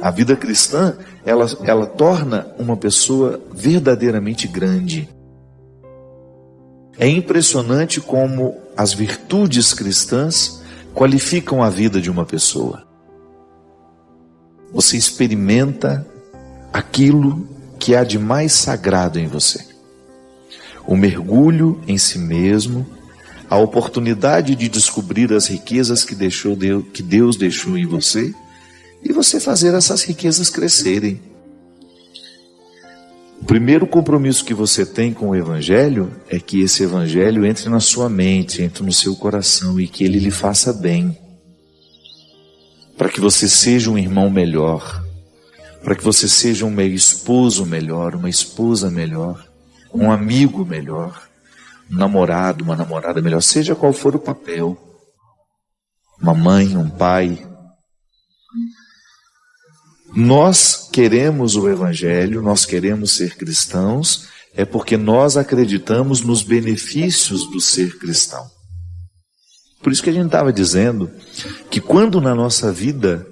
A vida cristã, ela torna uma pessoa verdadeiramente grande. É impressionante como as virtudes cristãs qualificam a vida de uma pessoa. Você experimenta aquilo que há de mais sagrado em você. O mergulho em si mesmo, a oportunidade de descobrir as riquezas que Deus deixou em você, e você fazer essas riquezas crescerem. O primeiro compromisso que você tem com o Evangelho é que esse Evangelho entre na sua mente, entre no seu coração e que ele lhe faça bem. Para que você seja um irmão melhor, para que você seja um esposo melhor, uma esposa melhor, um amigo melhor, um namorado, uma namorada melhor, seja qual for o papel, uma mãe, um pai. Nós queremos o Evangelho, nós queremos ser cristãos, é porque nós acreditamos nos benefícios do ser cristão. Por isso que a gente estava dizendo que quando na nossa vida,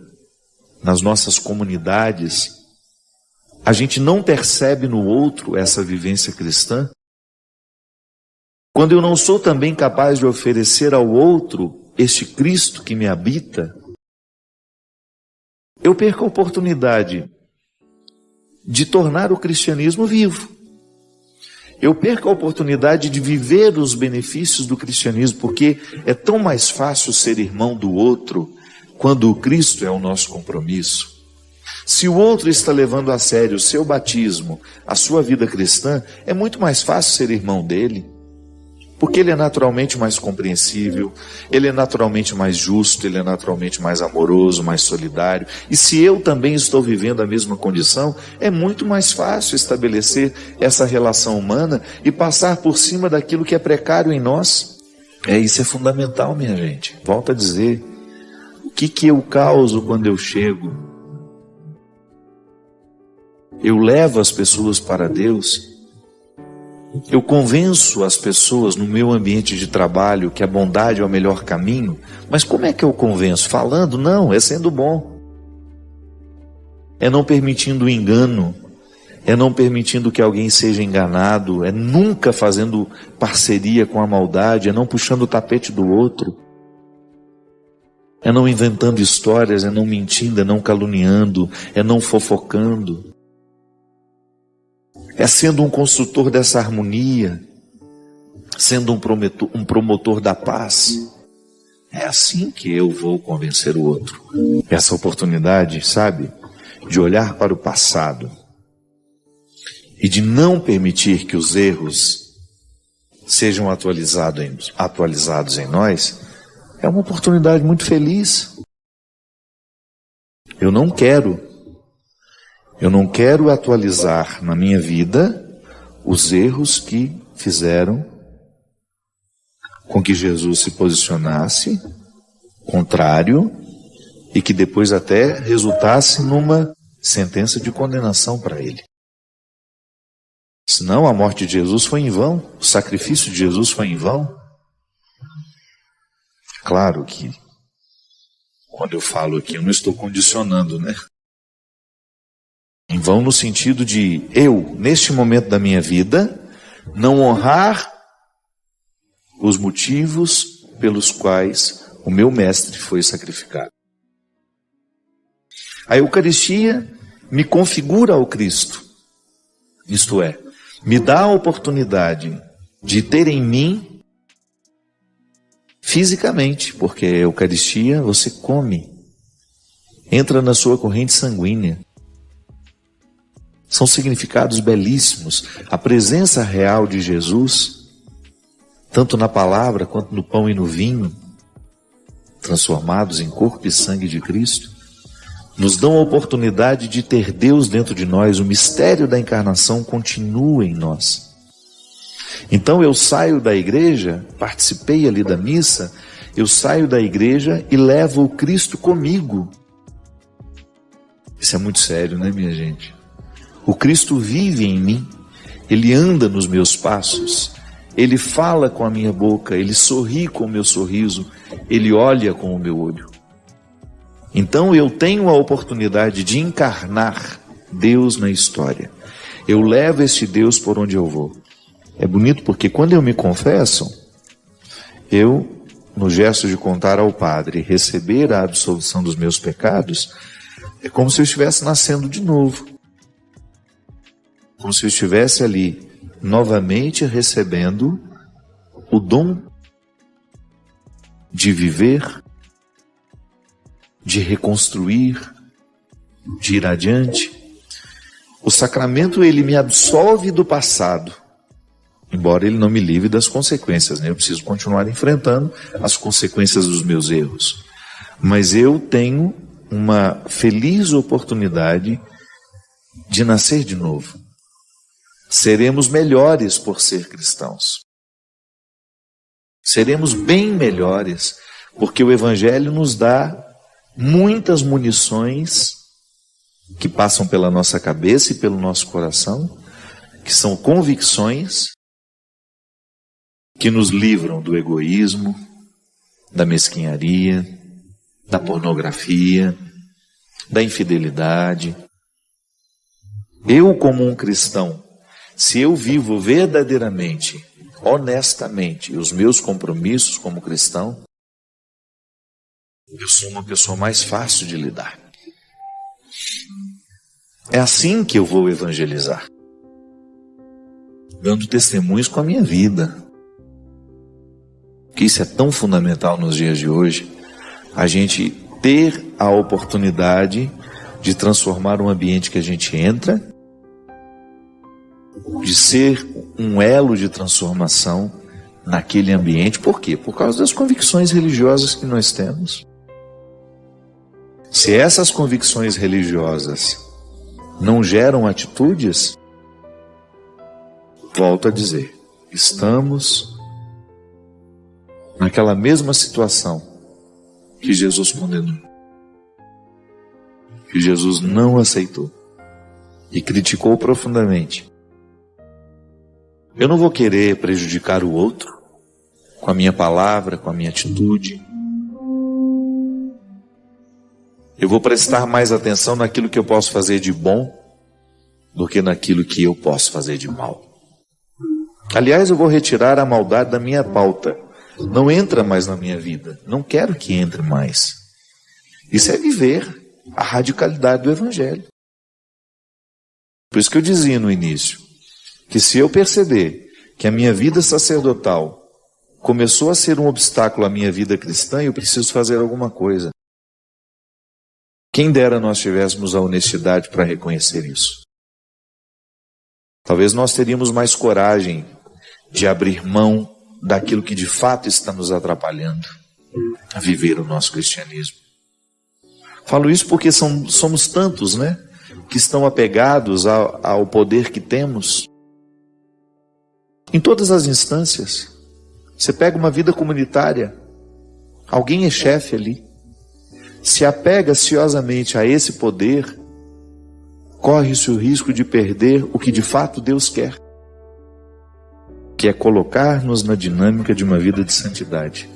nas nossas comunidades, a gente não percebe no outro essa vivência cristã, quando eu não sou também capaz de oferecer ao outro este Cristo que me habita, eu perco a oportunidade de tornar o cristianismo vivo. Eu perco a oportunidade de viver os benefícios do cristianismo, porque é tão mais fácil ser irmão do outro quando o Cristo é o nosso compromisso. Se o outro está levando a sério o seu batismo, a sua vida cristã, é muito mais fácil ser irmão dele. Porque ele é naturalmente mais compreensível, ele é naturalmente mais justo, ele é naturalmente mais amoroso, mais solidário. E se eu também estou vivendo a mesma condição, é muito mais fácil estabelecer essa relação humana e passar por cima daquilo que é precário em nós. Isso é fundamental, minha gente. Volto a dizer, o que eu causo quando eu chego? Eu levo as pessoas para Deus. Eu convenço as pessoas no meu ambiente de trabalho que a bondade é o melhor caminho, mas como é que eu convenço? Falando? Não, é sendo bom. É não permitindo o engano, é não permitindo que alguém seja enganado, é nunca fazendo parceria com a maldade, é não puxando o tapete do outro, é não inventando histórias, é não mentindo, é não caluniando, é não fofocando. É sendo um construtor dessa harmonia, sendo um promotor da paz. É assim que eu vou convencer o outro. Essa oportunidade, sabe, de olhar para o passado e de não permitir que os erros sejam atualizados em nós, é uma oportunidade muito feliz. Eu não quero atualizar na minha vida os erros que fizeram com que Jesus se posicionasse contrário e que depois até resultasse numa sentença de condenação para ele. Senão a morte de Jesus foi em vão, o sacrifício de Jesus foi em vão. Claro que quando eu falo aqui eu não estou condicionando, né? Em vão no sentido de eu, neste momento da minha vida, não honrar os motivos pelos quais o meu mestre foi sacrificado. A Eucaristia me configura ao Cristo, isto é, me dá a oportunidade de ter em mim fisicamente, porque a Eucaristia você come, entra na sua corrente sanguínea. São significados belíssimos. A presença real de Jesus, tanto na palavra quanto no pão e no vinho, transformados em corpo e sangue de Cristo, nos dão a oportunidade de ter Deus dentro de nós. O mistério da encarnação continua em nós. Então eu saio da igreja, participei ali da missa, eu saio da igreja e levo o Cristo comigo. Isso é muito sério, né, minha gente? O Cristo vive em mim, Ele anda nos meus passos, Ele fala com a minha boca, Ele sorri com o meu sorriso, Ele olha com o meu olho. Então eu tenho a oportunidade de encarnar Deus na história. Eu levo este Deus por onde eu vou. É bonito porque quando eu me confesso, eu, no gesto de contar ao Padre, receber a absolvição dos meus pecados, é como se eu estivesse nascendo de novo. Como se eu estivesse ali, novamente recebendo o dom de viver, de reconstruir, de ir adiante. O sacramento, ele me absolve do passado, embora ele não me livre das consequências, né? Eu preciso continuar enfrentando as consequências dos meus erros. Mas eu tenho uma feliz oportunidade de nascer de novo. Seremos melhores por ser cristãos. Seremos bem melhores, porque o Evangelho nos dá muitas munições que passam pela nossa cabeça e pelo nosso coração, que são convicções que nos livram do egoísmo, da mesquinharia, da pornografia, da infidelidade. Eu, como um cristão, se eu vivo verdadeiramente, honestamente, os meus compromissos como cristão, eu sou uma pessoa mais fácil de lidar. É assim que eu vou evangelizar, dando testemunhos com a minha vida. Que isso é tão fundamental nos dias de hoje, a gente ter a oportunidade de transformar um ambiente que a gente entra, de ser um elo de transformação naquele ambiente. Por quê? Por causa das convicções religiosas que nós temos. Se essas convicções religiosas não geram atitudes, volto a dizer, estamos naquela mesma situação que Jesus condenou, que Jesus não aceitou e criticou profundamente. Eu não vou querer prejudicar o outro com a minha palavra, com a minha atitude. Eu vou prestar mais atenção naquilo que eu posso fazer de bom do que naquilo que eu posso fazer de mal. Aliás, eu vou retirar a maldade da minha pauta. Não entra mais na minha vida. Não quero que entre mais. Isso é viver a radicalidade do Evangelho. Por isso que eu dizia no início, que se eu perceber que a minha vida sacerdotal começou a ser um obstáculo à minha vida cristã, eu preciso fazer alguma coisa. Quem dera nós tivéssemos a honestidade para reconhecer isso. Talvez nós teríamos mais coragem de abrir mão daquilo que de fato está nos atrapalhando a viver o nosso cristianismo. Falo isso porque somos tantos, né, que estão apegados ao poder que temos. Em todas as instâncias. Você pega uma vida comunitária, alguém é chefe ali, se apega ansiosamente a esse poder, corre-se o risco de perder o que de fato Deus quer, que é colocar-nos na dinâmica de uma vida de santidade.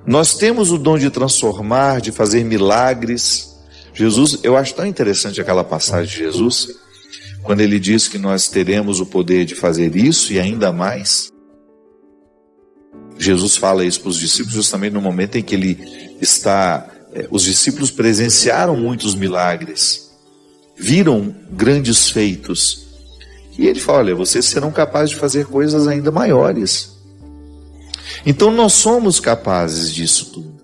Nós temos o dom de transformar, de fazer milagres. Jesus, eu acho tão interessante aquela passagem de Jesus, quando ele diz que nós teremos o poder de fazer isso e ainda mais. Jesus fala isso para os discípulos justamente no momento em que ele está... Os discípulos presenciaram muitos milagres, viram grandes feitos. E ele fala, olha, vocês serão capazes de fazer coisas ainda maiores. Então nós somos capazes disso tudo.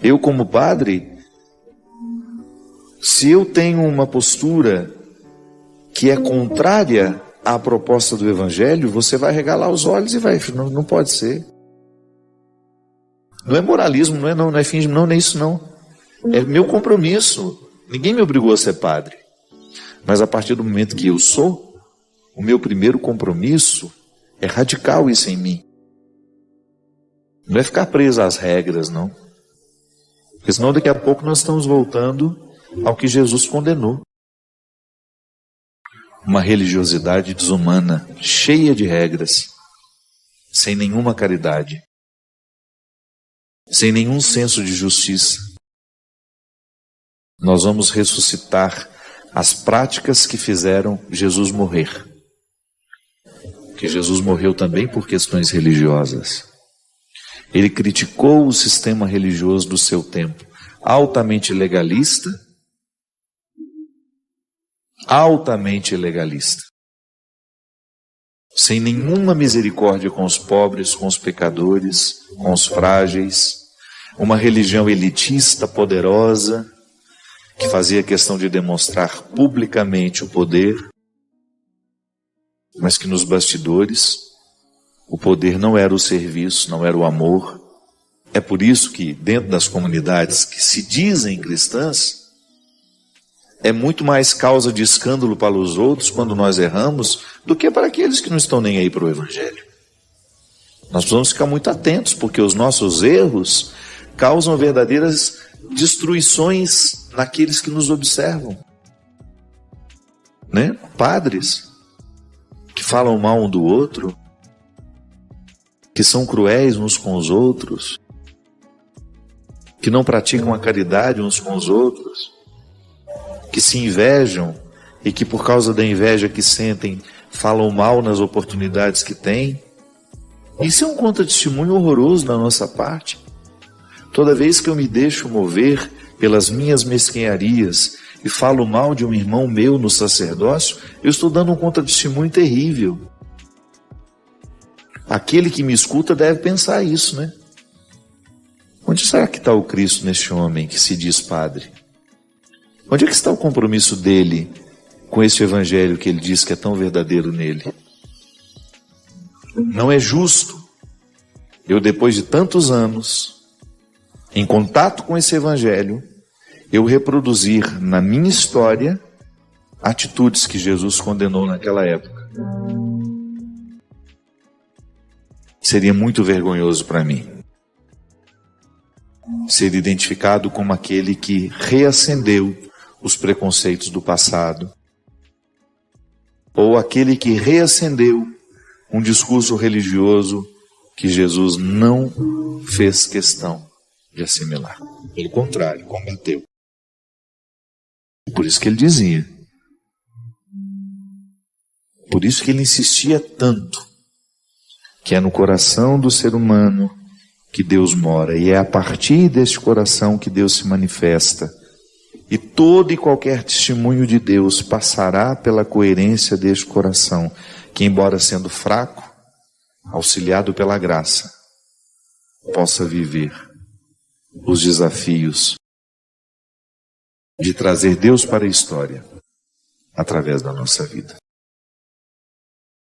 Eu, como padre, se eu tenho uma postura que é contrária à proposta do Evangelho, você vai regalar os olhos e vai, não pode ser. Não é moralismo, não é fingimento, não é isso não. É meu compromisso. Ninguém me obrigou a ser padre. Mas a partir do momento que eu sou, o meu primeiro compromisso é radical isso em mim. Não é ficar preso às regras, não. Porque senão daqui a pouco nós estamos voltando ao que Jesus condenou. Uma religiosidade desumana, cheia de regras, sem nenhuma caridade. sem nenhum senso de justiça. Nós vamos ressuscitar as práticas que fizeram Jesus morrer. Porque Jesus morreu também por questões religiosas. Ele criticou o sistema religioso do seu tempo, altamente legalista, sem nenhuma misericórdia com os pobres, com os pecadores, com os frágeis, uma religião elitista, poderosa, que fazia questão de demonstrar publicamente o poder, mas que nos bastidores o poder não era o serviço, não era o amor. É por isso que dentro das comunidades que se dizem cristãs, é muito mais causa de escândalo para os outros quando nós erramos do que para aqueles que não estão nem aí para o Evangelho. Nós precisamos ficar muito atentos, porque os nossos erros causam verdadeiras destruições naqueles que nos observam. Né? Padres que falam mal um do outro, que são cruéis uns com os outros, que não praticam a caridade uns com os outros, que se invejam e que por causa da inveja que sentem, falam mal nas oportunidades que têm. Isso é um contra-testemunho horroroso da nossa parte. Toda vez que eu me deixo mover pelas minhas mesquinharias e falo mal de um irmão meu no sacerdócio, eu estou dando um contra-testemunho terrível. Aquele que me escuta deve pensar isso, né? Onde será que está o Cristo neste homem que se diz padre? Onde é que está o compromisso dele com esse evangelho que ele diz que é tão verdadeiro nele? Não é justo eu, depois de tantos anos, em contato com esse evangelho, eu reproduzir na minha história atitudes que Jesus condenou naquela época. Seria muito vergonhoso para mim ser identificado como aquele que reacendeu os preconceitos do passado, ou aquele que reacendeu um discurso religioso que Jesus não fez questão de assimilar. Pelo contrário, combateu. Por isso que ele dizia, por isso que ele insistia tanto, que é no coração do ser humano que Deus mora, e é a partir deste coração que Deus se manifesta. E todo e qualquer testemunho de Deus passará pela coerência deste coração, que embora sendo fraco, auxiliado pela graça, possa viver os desafios de trazer Deus para a história através da nossa vida.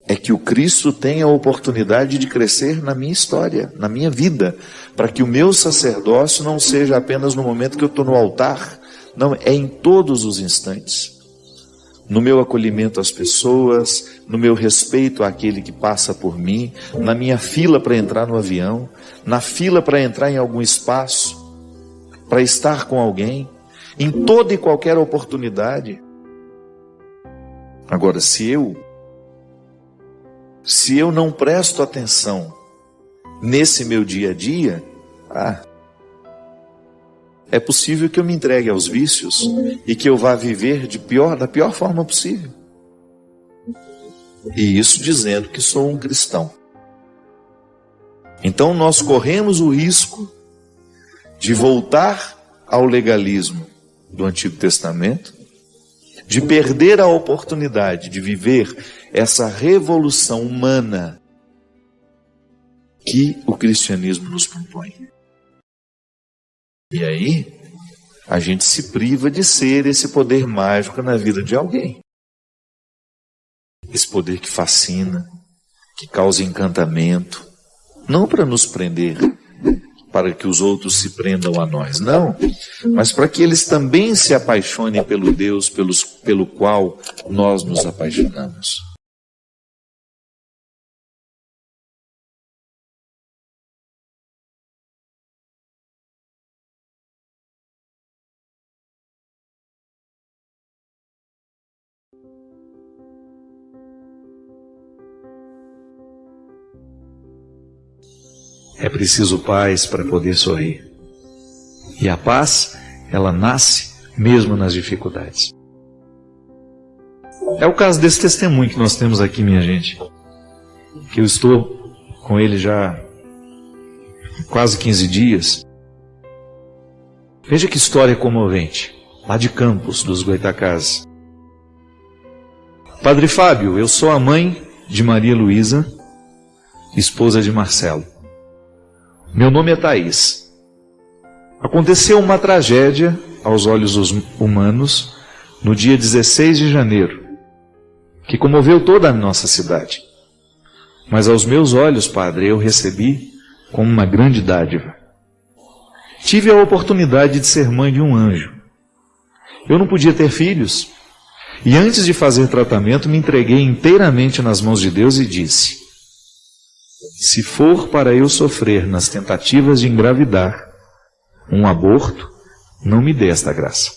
É que o Cristo tenha a oportunidade de crescer na minha história, na minha vida, para que o meu sacerdócio não seja apenas no momento que eu estou no altar, não, é em todos os instantes. No meu acolhimento às pessoas, no meu respeito àquele que passa por mim, na minha fila para entrar no avião, na fila para entrar em algum espaço, para estar com alguém, em toda e qualquer oportunidade. Agora, se eu não presto atenção nesse meu dia a dia, é possível que eu me entregue aos vícios e que eu vá viver da pior forma possível. E isso dizendo que sou um cristão. Então nós corremos o risco de voltar ao legalismo do Antigo Testamento, de perder a oportunidade de viver essa revolução humana que o cristianismo nos propõe. E aí, a gente se priva de ser esse poder mágico na vida de alguém. Esse poder que fascina, que causa encantamento, não para nos prender, para que os outros se prendam a nós, não, mas para que eles também se apaixonem pelo Deus pelo qual nós nos apaixonamos. É preciso paz para poder sorrir. E a paz, ela nasce mesmo nas dificuldades. É o caso desse testemunho que nós temos aqui, minha gente. Que eu estou com ele já há quase 15 dias. Veja que história comovente, lá de Campos, dos Goitacazes. Padre Fábio, eu sou a mãe de Maria Luísa, esposa de Marcelo. Meu nome é Thaís. Aconteceu uma tragédia aos olhos humanos no dia 16 de janeiro, que comoveu toda a nossa cidade. Mas aos meus olhos, Padre, eu recebi como uma grande dádiva. Tive a oportunidade de ser mãe de um anjo. Eu não podia ter filhos, e antes de fazer tratamento me entreguei inteiramente nas mãos de Deus e disse: se for para eu sofrer nas tentativas de engravidar um aborto, não me dê esta graça.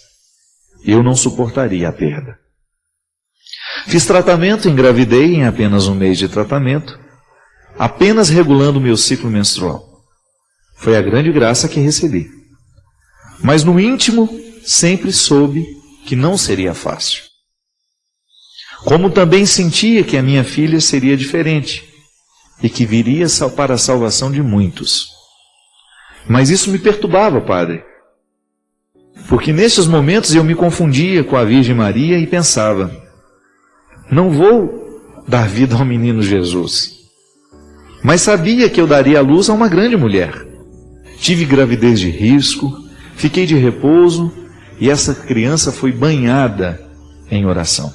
Eu não suportaria a perda. Fiz tratamento, engravidei em apenas um mês de tratamento, apenas regulando o meu ciclo menstrual. Foi a grande graça que recebi. Mas no íntimo, sempre soube que não seria fácil. Como também sentia que a minha filha seria diferente e que viria para a salvação de muitos. Mas isso me perturbava, Padre, porque nestes momentos eu me confundia com a Virgem Maria e pensava: não vou dar vida ao menino Jesus. Mas sabia que eu daria à luz a uma grande mulher. Tive gravidez de risco, fiquei de repouso e essa criança foi banhada em oração.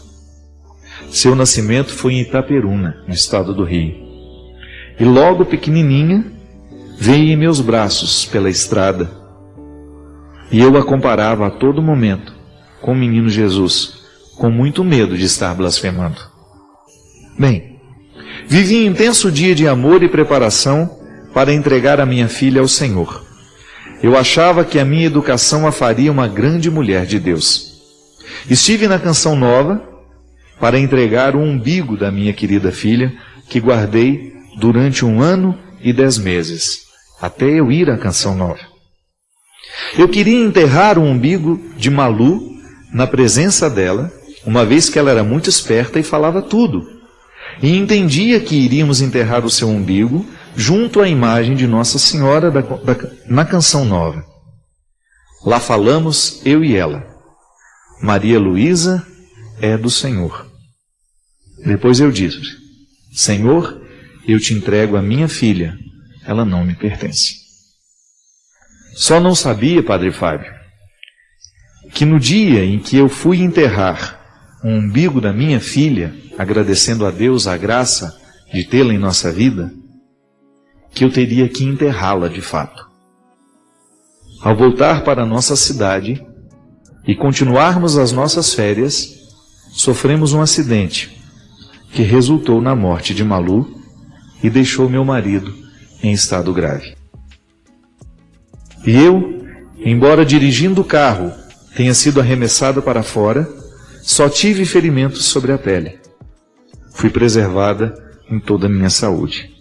Seu nascimento foi em Itaperuna, no estado do Rio. E logo pequenininha, veio em meus braços pela estrada. E eu a comparava a todo momento com o menino Jesus, com muito medo de estar blasfemando. Bem, vivi um intenso dia de amor e preparação para entregar a minha filha ao Senhor. Eu achava que a minha educação a faria uma grande mulher de Deus. Estive na Canção Nova para entregar o umbigo da minha querida filha, que guardei durante 1 ano e 10 meses, até eu ir à Canção Nova. Eu queria enterrar o umbigo de Malu na presença dela, uma vez que ela era muito esperta e falava tudo. E entendia que iríamos enterrar o seu umbigo junto à imagem de Nossa Senhora na Canção Nova. Lá falamos, eu e ela: Maria Luísa é do Senhor. Depois eu disse: Senhor, eu te entrego a minha filha, ela não me pertence. Só não sabia, Padre Fábio, que no dia em que eu fui enterrar o umbigo da minha filha, agradecendo a Deus a graça de tê-la em nossa vida, que eu teria que enterrá-la de fato. Ao voltar para a nossa cidade e continuarmos as nossas férias, sofremos um acidente que resultou na morte de Malu e deixou meu marido em estado grave. E eu, embora dirigindo o carro tenha sido arremessada para fora, só tive ferimentos sobre a pele. Fui preservada em toda a minha saúde.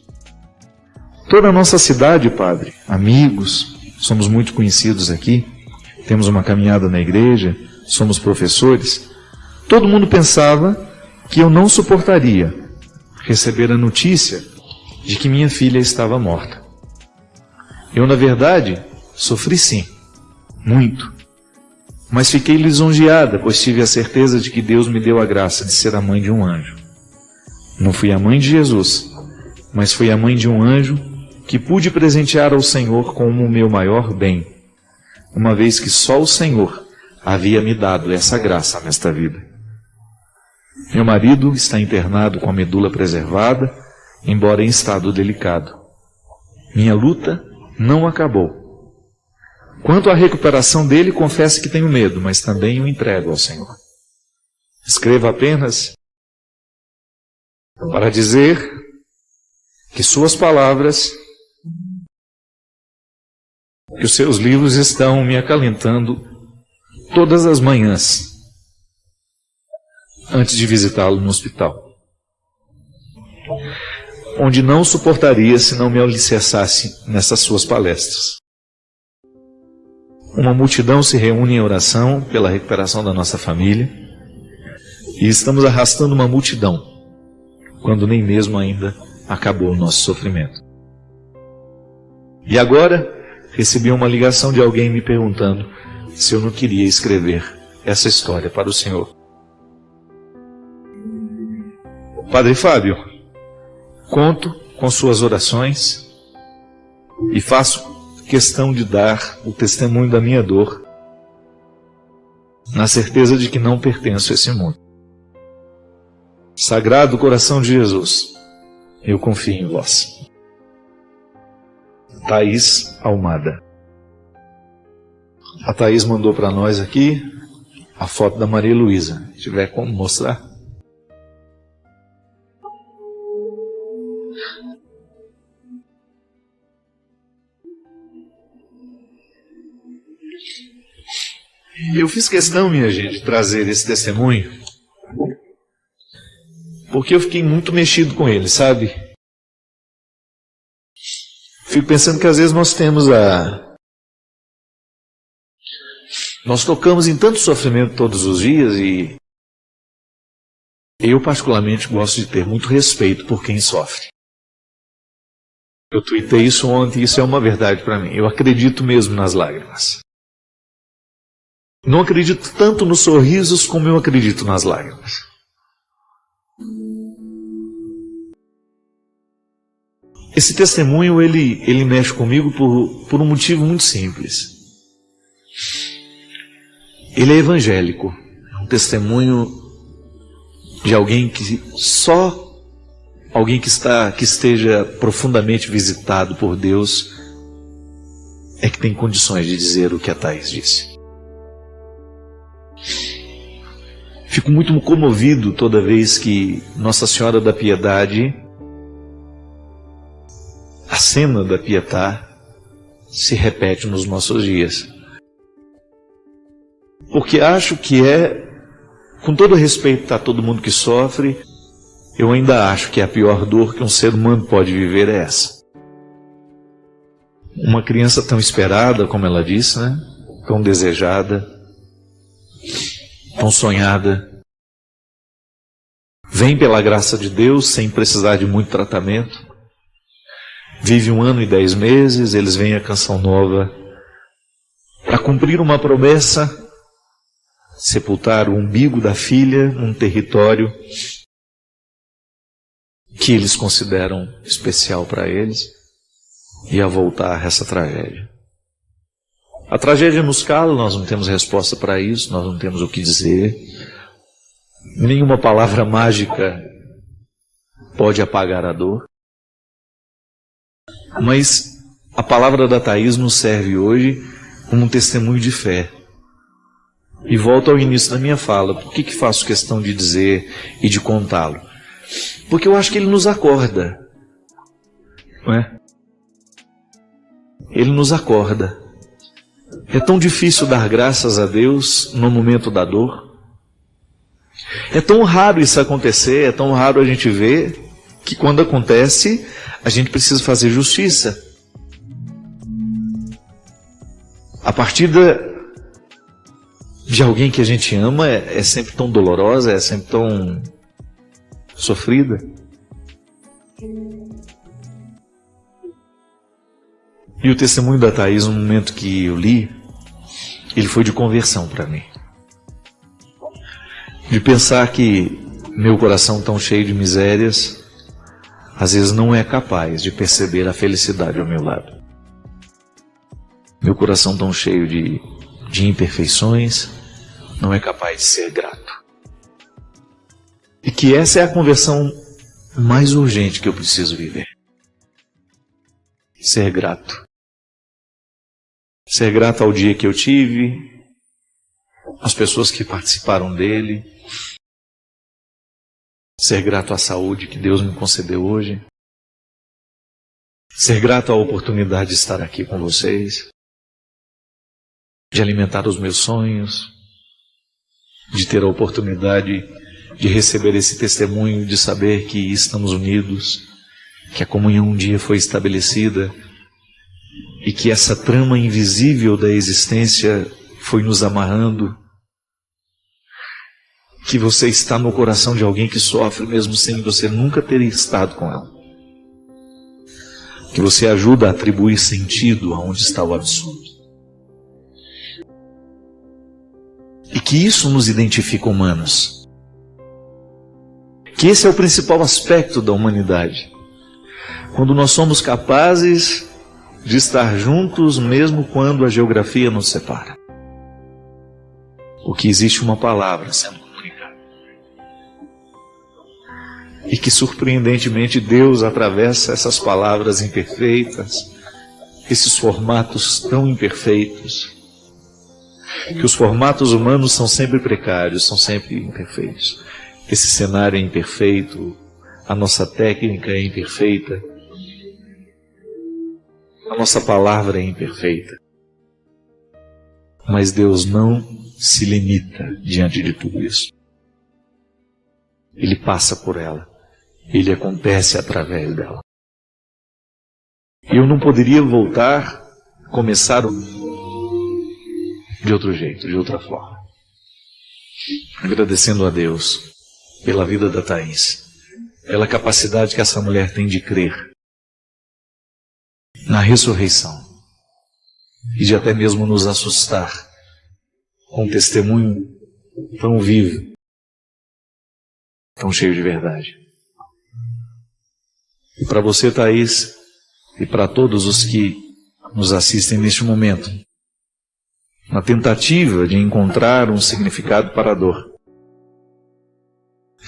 Toda a nossa cidade, Padre, amigos, somos muito conhecidos aqui, temos uma caminhada na igreja, somos professores. Todo mundo pensava que eu não suportaria receber a notícia de que minha filha estava morta. Eu, na verdade, sofri sim, muito. Mas fiquei lisonjeada, pois tive a certeza de que Deus me deu a graça de ser a mãe de um anjo. Não fui a mãe de Jesus, mas fui a mãe de um anjo que pude presentear ao Senhor como o meu maior bem, uma vez que só o Senhor havia me dado essa graça nesta vida. Meu marido está internado com a medula preservada, embora em estado delicado. Minha luta não acabou. Quanto à recuperação dele, confesso que tenho medo, mas também o entrego ao Senhor. Escrevo apenas para dizer que suas palavras, que os seus livros estão me acalentando todas as manhãs, antes de visitá-lo no hospital. onde não suportaria se não me alicerçasse nessas suas palestras. Uma multidão se reúne em oração pela recuperação da nossa família e estamos arrastando uma multidão, quando nem mesmo ainda acabou o nosso sofrimento. E agora recebi uma ligação de alguém me perguntando se eu não queria escrever essa história para o Senhor. Padre Fábio, conto com suas orações e faço questão de dar o testemunho da minha dor, na certeza de que não pertenço a esse mundo. Sagrado coração de Jesus, eu confio em vós. Thaís Almada. A Thaís mandou para nós aqui a foto da Maria Luísa. Se tiver como mostrar. Eu fiz questão, minha gente, de trazer esse testemunho, porque eu fiquei muito mexido com ele, sabe? Fico pensando que às vezes nós tocamos em tanto sofrimento todos os dias e eu particularmente gosto de ter muito respeito por quem sofre. Eu tuitei isso ontem e isso é uma verdade para mim. Eu acredito mesmo nas lágrimas. Não acredito tanto nos sorrisos como eu acredito nas lágrimas. Esse testemunho, ele mexe comigo por um motivo muito simples. Ele é evangélico. É um testemunho de alguém que esteja profundamente visitado por Deus é que tem condições de dizer o que a Thaís disse. Fico muito comovido toda vez que Nossa Senhora da Piedade, a cena da Pietà, se repete nos nossos dias. Porque acho que com todo respeito a todo mundo que sofre, eu ainda acho que a pior dor que um ser humano pode viver é essa. Uma criança tão esperada, como ela disse, né? Tão desejada, tão sonhada, vem pela graça de Deus sem precisar de muito tratamento, vive 1 ano e 10 meses, eles veem a Canção Nova para cumprir uma promessa, sepultar o umbigo da filha num território que eles consideram especial para eles e a voltar a essa tragédia. A tragédia nos cala, nós não temos resposta para isso, nós não temos o que dizer. Nenhuma palavra mágica pode apagar a dor. Mas a palavra da Thaís nos serve hoje como um testemunho de fé. E volto ao início da minha fala. Por que faço questão de dizer e de contá-lo? Porque eu acho que ele nos acorda. Não é? Ele nos acorda. É tão difícil dar graças a Deus no momento da dor. É tão raro isso acontecer, é tão raro a gente ver, que quando acontece, a gente precisa fazer justiça. A partida de alguém que a gente ama é sempre tão dolorosa, é sempre tão sofrida. E o testemunho da Thaís, no momento que eu li, ele foi de conversão para mim. De pensar que meu coração tão cheio de misérias, às vezes não é capaz de perceber a felicidade ao meu lado. Meu coração tão cheio de imperfeições, não é capaz de ser grato. E que essa é a conversão mais urgente que eu preciso viver. Ser grato. Ser grato ao dia que eu tive, às pessoas que participaram dele. Ser grato à saúde que Deus me concedeu hoje. Ser grato à oportunidade de estar aqui com vocês. De alimentar os meus sonhos. De ter a oportunidade de receber esse testemunho, de saber que estamos unidos que a comunhão um dia foi estabelecida e que essa trama invisível da existência foi nos amarrando, que você está no coração de alguém que sofre mesmo sem você nunca ter estado com ela, que você ajuda a atribuir sentido aonde está o absurdo, e que isso nos identifica humanos, que esse é o principal aspecto da humanidade, quando nós somos capazes de estar juntos mesmo quando a geografia nos separa, o que existe uma palavra sendo comunicada, e que surpreendentemente Deus atravessa essas palavras imperfeitas, esses formatos tão imperfeitos, que os formatos humanos são sempre precários, são sempre imperfeitos. Esse cenário é imperfeito, a nossa técnica é imperfeita, a nossa palavra é imperfeita. Mas Deus não se limita diante de tudo isso. Ele passa por ela, ele acontece através dela. Eu não poderia voltar, começar de outro jeito, de outra forma. Agradecendo a Deus pela vida da Thaís, pela capacidade que essa mulher tem de crer na ressurreição e de até mesmo nos assustar com um testemunho tão vivo, tão cheio de verdade. E para você, Thaís, e para todos os que nos assistem neste momento, na tentativa de encontrar um significado para a dor,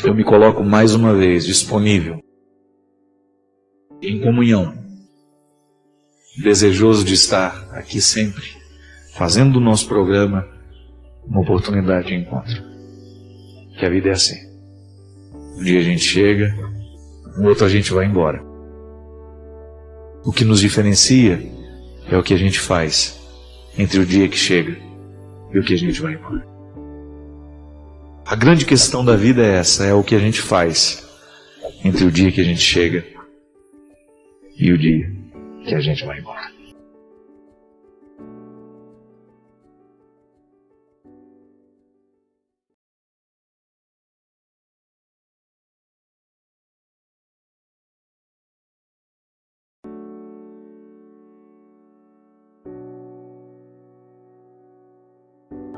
eu me coloco mais uma vez disponível, em comunhão, desejoso de estar aqui sempre, fazendo do nosso programa uma oportunidade de encontro. Que a vida é assim. Um dia a gente chega, no outro a gente vai embora. O que nos diferencia é o que a gente faz entre o dia que chega e o que a gente vai embora. A grande questão da vida é essa, é o que a gente faz entre o dia que a gente chega e o dia que a gente vai embora.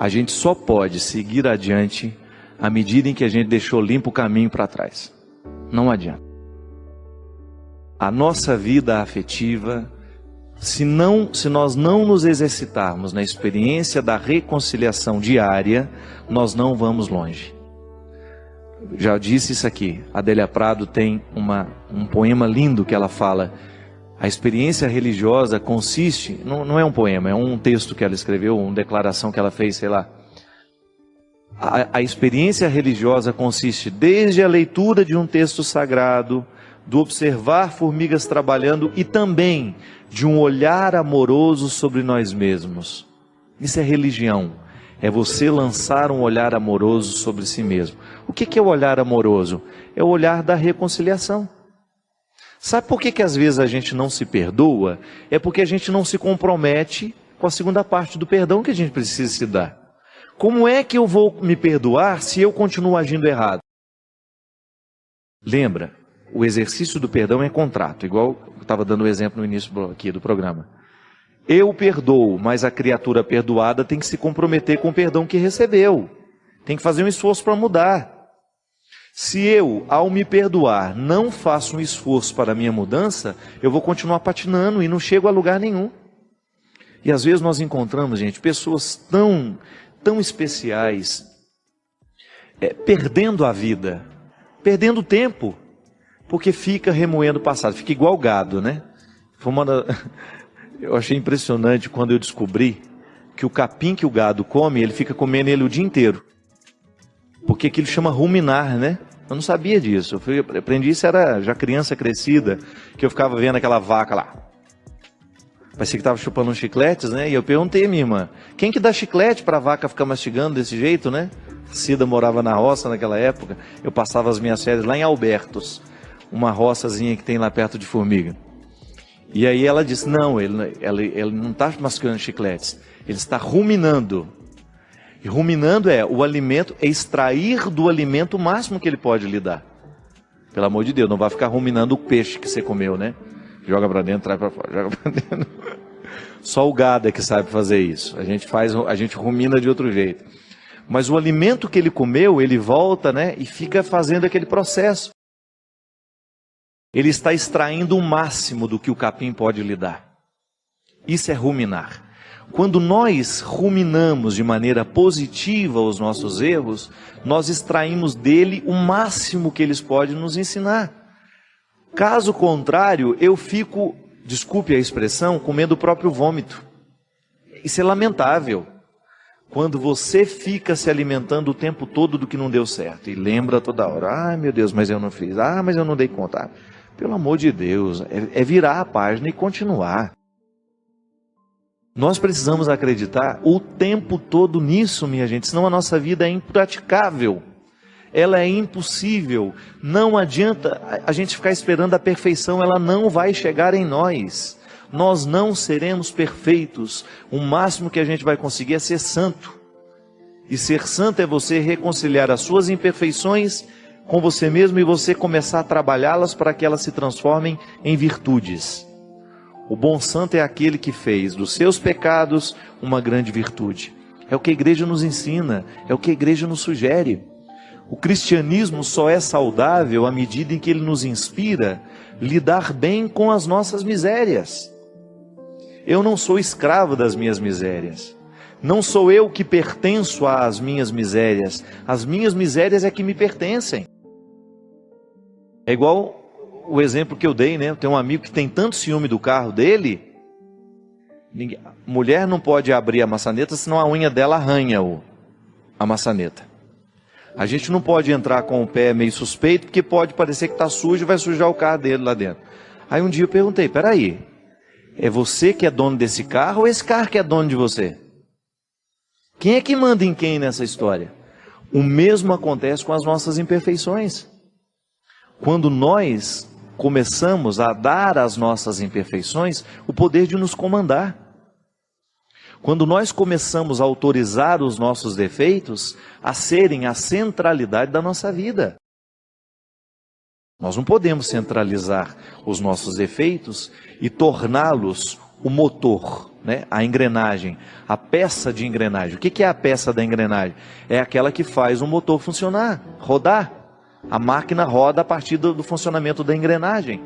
A gente só pode seguir adiante à medida em que a gente deixou limpo o caminho para trás. Não adianta. A nossa vida afetiva, se nós não nos exercitarmos na experiência da reconciliação diária, nós não vamos longe. Já disse isso aqui, Adélia Prado tem um poema lindo que ela fala: a experiência religiosa consiste, não é um poema, é um texto que ela escreveu, uma declaração que ela fez, sei lá. A experiência religiosa consiste desde a leitura de um texto sagrado, do observar formigas trabalhando e também de um olhar amoroso sobre nós mesmos. Isso é religião, é você lançar um olhar amoroso sobre si mesmo. O que é o olhar amoroso? É o olhar da reconciliação. Sabe por que às vezes a gente não se perdoa? É porque a gente não se compromete com a segunda parte do perdão que a gente precisa se dar. Como é que eu vou me perdoar se eu continuo agindo errado? Lembra, o exercício do perdão é contrato, igual eu estava dando o exemplo no início aqui do programa. Eu perdoo, mas a criatura perdoada tem que se comprometer com o perdão que recebeu. Tem que fazer um esforço para mudar. Se eu, ao me perdoar, não faço um esforço para a minha mudança, eu vou continuar patinando e não chego a lugar nenhum. E às vezes nós encontramos, gente, pessoas tão especiais, perdendo a vida, perdendo tempo, porque fica remoendo o passado, fica igual gado, né? Eu achei impressionante quando eu descobri que o capim que o gado come, ele fica comendo ele o dia inteiro. Porque aquilo chama ruminar, né? Eu não sabia disso. Eu aprendi isso, era já criança crescida, que eu ficava vendo aquela vaca lá. Parecia que estava chupando uns chicletes, né? E eu perguntei a minha irmã, quem que dá chiclete para a vaca ficar mastigando desse jeito, né? Cida morava na roça naquela época. Eu passava as minhas férias lá em Albertos. uma roçazinha que tem lá perto de formiga. E aí ela disse, não, ele não está mascando chicletes, ele está ruminando. E ruminando o alimento, é extrair do alimento o máximo que ele pode lhe dar. Pelo amor de Deus, não vai ficar ruminando o peixe que você comeu, né? Joga para dentro, traz para fora, joga para dentro. Só o gado é que sabe fazer isso. A gente rumina de outro jeito. Mas o alimento que ele comeu, ele volta, né? E fica fazendo aquele processo. Ele está extraindo o máximo do que o capim pode lhe dar. Isso é ruminar. Quando nós ruminamos de maneira positiva os nossos erros, nós extraímos dele o máximo que eles podem nos ensinar. Caso contrário, eu fico, desculpe a expressão, comendo o próprio vômito. Isso é lamentável. Quando você fica se alimentando o tempo todo do que não deu certo. E lembra toda hora, ai meu Deus, mas eu não fiz, mas eu não dei conta. Pelo amor de Deus, é virar a página e continuar. Nós precisamos acreditar o tempo todo nisso, minha gente, senão a nossa vida é impraticável. Ela é impossível. Não adianta a gente ficar esperando a perfeição, ela não vai chegar em nós. Nós não seremos perfeitos. O máximo que a gente vai conseguir é ser santo. E ser santo é você reconciliar as suas imperfeições com você mesmo e você começar a trabalhá-las para que elas se transformem em virtudes. O bom santo é aquele que fez dos seus pecados uma grande virtude. É o que a igreja nos ensina, é o que a igreja nos sugere. O cristianismo só é saudável à medida em que ele nos inspira a lidar bem com as nossas misérias. Eu não sou escravo das minhas misérias. Não sou eu que pertenço às minhas misérias. As minhas misérias é que me pertencem. É igual o exemplo que eu dei, né? Eu tenho um amigo que tem tanto ciúme do carro dele. Mulher não pode abrir a maçaneta, senão a unha dela arranha a maçaneta. A gente não pode entrar com o pé meio suspeito, porque pode parecer que está sujo e vai sujar o carro dele lá dentro. Aí um dia eu perguntei, peraí, é você que é dono desse carro ou esse carro que é dono de você? Quem é que manda em quem nessa história? O mesmo acontece com as nossas imperfeições. Quando nós começamos a dar às nossas imperfeições o poder de nos comandar. Quando nós começamos a autorizar os nossos defeitos a serem a centralidade da nossa vida. Nós não podemos centralizar os nossos defeitos e torná-los o motor, né? A engrenagem, a peça de engrenagem. O que é a peça da engrenagem? É aquela que faz o motor funcionar, rodar. A máquina roda a partir do funcionamento da engrenagem.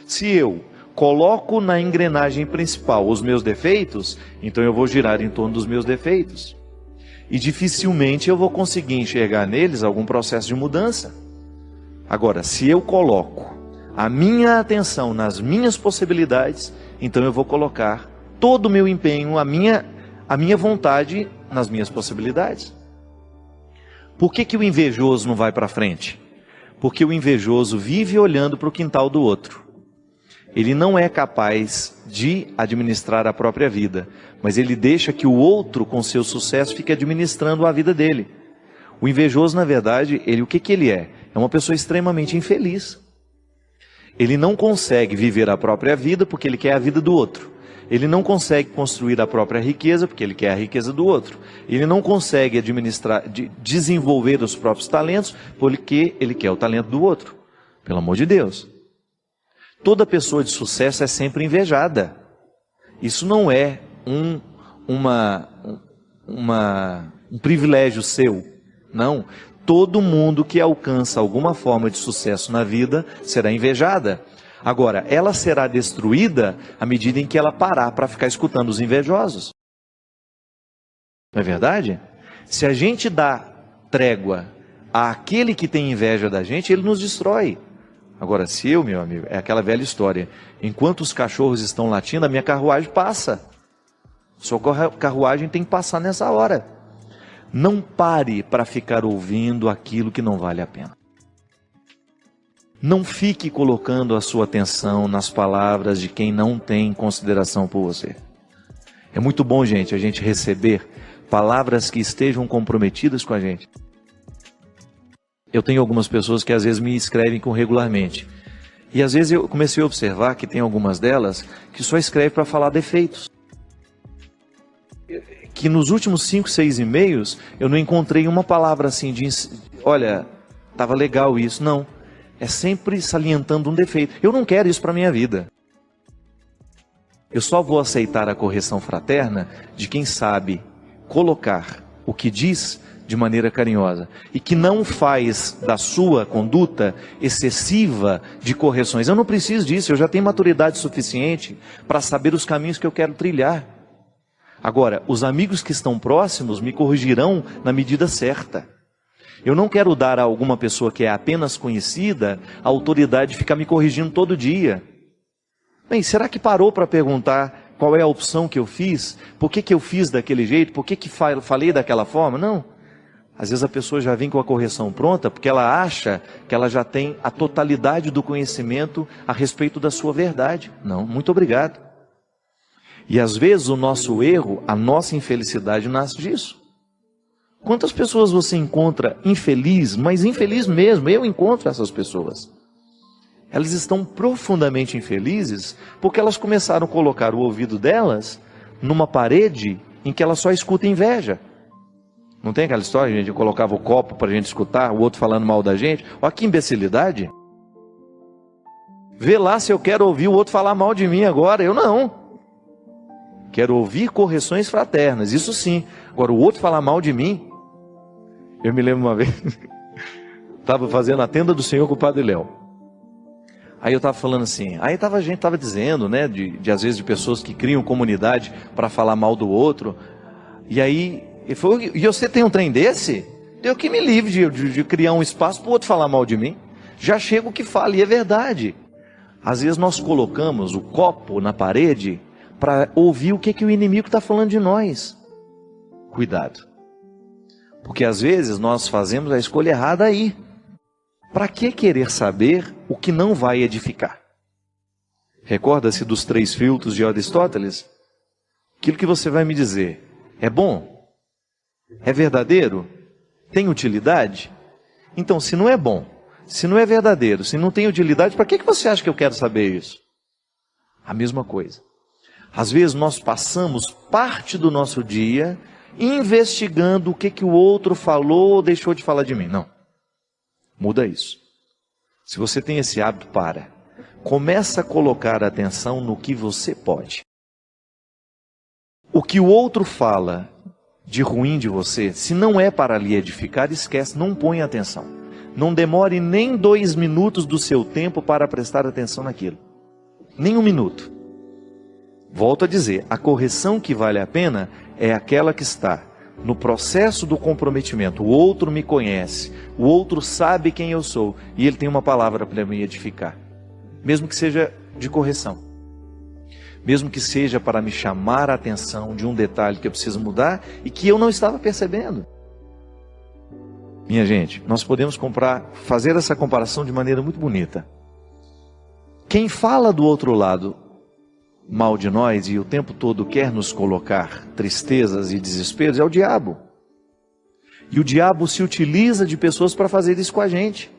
Se eu coloco na engrenagem principal os meus defeitos, então eu vou girar em torno dos meus defeitos. E dificilmente eu vou conseguir enxergar neles algum processo de mudança. Agora, se eu coloco a minha atenção nas minhas possibilidades, então eu vou colocar todo o meu empenho, a minha vontade nas minhas possibilidades. Por que o invejoso não vai para frente? Porque o invejoso vive olhando para o quintal do outro. Ele não é capaz de administrar a própria vida, mas ele deixa que o outro, com seu sucesso, fique administrando a vida dele. O invejoso, na verdade, o que ele é? É uma pessoa extremamente infeliz. Ele não consegue viver a própria vida porque ele quer a vida do outro. Ele não consegue construir a própria riqueza porque ele quer a riqueza do outro. Ele não consegue administrar, desenvolver os próprios talentos porque ele quer o talento do outro. Pelo amor de Deus. Toda pessoa de sucesso é sempre invejada. Isso não é um privilégio seu. Não. Todo mundo que alcança alguma forma de sucesso na vida será invejada. Agora, ela será destruída à medida em que ela parar para ficar escutando os invejosos. Não é verdade? Se a gente dá trégua àquele que tem inveja da gente, ele nos destrói. Agora, se eu, meu amigo, é aquela velha história, enquanto os cachorros estão latindo, a minha carruagem passa. Sua carruagem tem que passar nessa hora. Não pare para ficar ouvindo aquilo que não vale a pena. Não fique colocando a sua atenção nas palavras de quem não tem consideração por você. É muito bom, gente, a gente receber palavras que estejam comprometidas com a gente. Eu tenho algumas pessoas que às vezes me escrevem regularmente. E às vezes eu comecei a observar que tem algumas delas que só escreve para falar defeitos. Que nos últimos 5, 6 e-mails eu não encontrei uma palavra assim de, olha, estava legal isso. Não, é sempre salientando um defeito. Eu não quero isso para a minha vida. Eu só vou aceitar a correção fraterna de quem sabe colocar o que diz de maneira carinhosa e que não faz da sua conduta excessiva de correções. Eu não preciso disso, eu já tenho maturidade suficiente para saber os caminhos que eu quero trilhar. Agora, os amigos que estão próximos me corrigirão na medida certa. Eu não quero dar a alguma pessoa que é apenas conhecida a autoridade de ficar me corrigindo todo dia. Bem, será que parou para perguntar qual é a opção que eu fiz? Por que eu fiz daquele jeito? Por que falei daquela forma? Não. Às vezes a pessoa já vem com a correção pronta porque ela acha que ela já tem a totalidade do conhecimento a respeito da sua verdade. Não, muito obrigado. E às vezes o nosso erro, a nossa infelicidade nasce disso. Quantas pessoas você encontra infeliz, mas infeliz mesmo? Eu encontro essas pessoas. Elas estão profundamente infelizes porque elas começaram a colocar o ouvido delas numa parede em que ela só escuta inveja. Não tem aquela história, gente, eu colocava o copo para a gente escutar, o outro falando mal da gente? Olha que imbecilidade. Vê lá se eu quero ouvir o outro falar mal de mim agora. Eu não. Quero ouvir correções fraternas, isso sim. Agora o outro falar mal de mim. Eu me lembro uma vez, estava fazendo a tenda do Senhor com o Padre Léo. Aí eu estava falando assim, a gente estava dizendo, né, de às vezes de pessoas que criam comunidade para falar mal do outro. E aí ele falou, e você tem um trem desse? Eu que me livre de criar um espaço para o outro falar mal de mim. Já chego que fala, e é verdade. Às vezes nós colocamos o copo na parede para ouvir o que o inimigo está falando de nós. Cuidado. Porque às vezes nós fazemos a escolha errada aí. Para que querer saber o que não vai edificar? Recorda-se dos 3 filtros de Aristóteles? Aquilo que você vai me dizer é bom? É verdadeiro? Tem utilidade? Então, se não é bom, se não é verdadeiro, se não tem utilidade, para que você acha que eu quero saber isso? A mesma coisa. Às vezes nós passamos parte do nosso dia investigando o que o outro falou ou deixou de falar de mim. Não. Muda isso. Se você tem esse hábito, começa a colocar atenção no que você pode. O que o outro fala de ruim de você, se não é para lhe edificar, esquece, não põe atenção. Não demore nem 2 minutos do seu tempo para prestar atenção naquilo. Nem 1 minuto. Volto a dizer, a correção que vale a pena é aquela que está no processo do comprometimento. O outro me conhece, o outro sabe quem eu sou e ele tem uma palavra para me edificar. Mesmo que seja de correção. Mesmo que seja para me chamar a atenção de um detalhe que eu preciso mudar e que eu não estava percebendo. Minha gente, nós podemos fazer essa comparação de maneira muito bonita. Quem fala do outro lado mal de nós e o tempo todo quer nos colocar tristezas e desesperos é o diabo. E o diabo se utiliza de pessoas para fazer isso com a gente.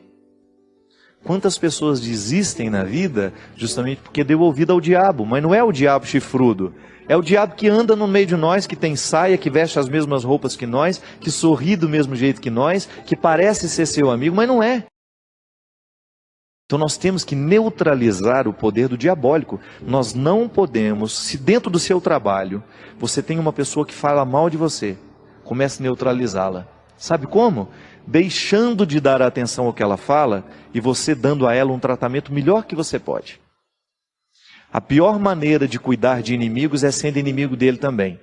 Quantas pessoas desistem na vida justamente porque deu ouvido ao diabo, mas não é o diabo chifrudo, é o diabo que anda no meio de nós, que tem saia, que veste as mesmas roupas que nós, que sorri do mesmo jeito que nós, que parece ser seu amigo, mas não é. Então nós temos que neutralizar o poder do diabólico. Nós não podemos, se dentro do seu trabalho você tem uma pessoa que fala mal de você, comece a neutralizá-la. Sabe como? Deixando de dar atenção ao que ela fala e você dando a ela um tratamento melhor que você pode. A pior maneira de cuidar de inimigos é sendo inimigo dele também.